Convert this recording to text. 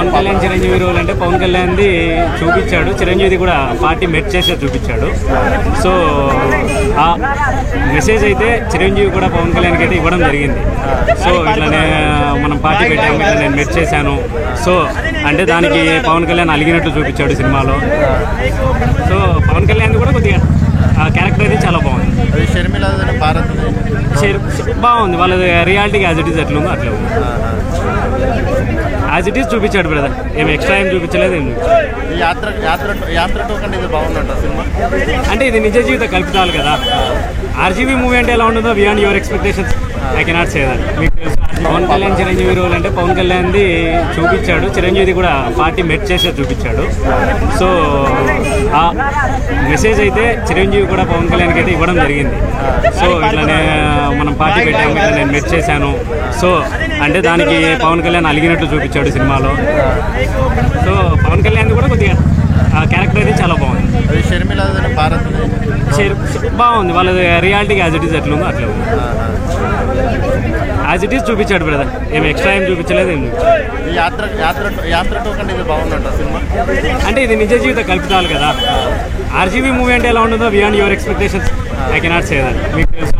Pawan Kalyan Chiranjeevi role అంటే పవన్ కళ్యాణ్ది చూపించాడు, చిరంజీవి కూడా పార్టీ మెట్ చేసే చూపించాడు. సో ఆ మెసేజ్ అయితే చిరంజీవి కూడా పవన్ కళ్యాణ్కి అయితే ఇవ్వడం జరిగింది. సో ఇట్లా మనం పార్టీ పెట్టాము, ఇట్లా నేను మెట్ చేశాను. సో అంటే దానికి పవన్ కళ్యాణ్ అలిగినట్టు చూపించాడు సినిమాలో. సో పవన్ కళ్యాణ్ కూడా కొద్దిగా ఆ క్యారెక్టర్ అయితే చాలా బాగుంది. షర్మిల భారత్ బాగుంది, వాళ్ళది రియాలిటీకి యాజ్ ఇట్ ఈస్ ఎట్లా ఉందో అట్లా ఉంది. యాజ్ ఇట్ ఈస్ చూపించాడు బ్రదర్, ఏమి ఎక్స్ట్రా ఏం చూపించలేదు. ఏం యాత్ర టోకన్ ఇది బాగుందంట సినిమా. అంటే ఇది నిజ జీవిత కల్పితాలు కదా. ఆర్జీవీ మూవీ అంటే ఎలా ఉంటుందో beyond your expectations I cannot say that. మీకు తెలుసు పవన్ కళ్యాణ్ చిరంజీవి రోల్ అంటే పవన్ కళ్యాణ్ది చూపించాడు, చిరంజీవి కూడా పార్టీ మెట్ చేసే చూపించాడు. సో ఆ మెసేజ్ అయితే చిరంజీవి కూడా పవన్ కళ్యాణ్కి అయితే ఇవ్వడం జరిగింది. సో ఇట్లా మనం పార్టీ పెట్టాము, ఇట్లా నేను మెట్ చేశాను. సో అంటే దానికి పవన్ కళ్యాణ్ అలిగినట్టు చూపించాడు సినిమాలో. సో పవన్ కళ్యాణ్ కూడా కొద్దిగా ఆ క్యారెక్టర్ అయితే చాలా బాగుంది. షర్మిల భారత్ బాగుంది, వాళ్ళది రియాలిటీకి యాజ్ ఇట్ ఈస్ ఎట్లా ఉందో అట్లా ఉంది. యాజ్ ఇట్ ఈస్ చూపించాడు బ్రదర్, ఏమి ఎక్స్ట్రా ఏం చూపించలేదు. ఏం యాత్ర టోకన్ ఇది బాగుందంట సినిమా. అంటే ఇది నిజ జీవిత కల్పితాలు కదా. ఆర్జీవీ మూవీ అంటే ఎలా ఉంటుందో beyond your expectations I cannot say that. మీకు తెలుసు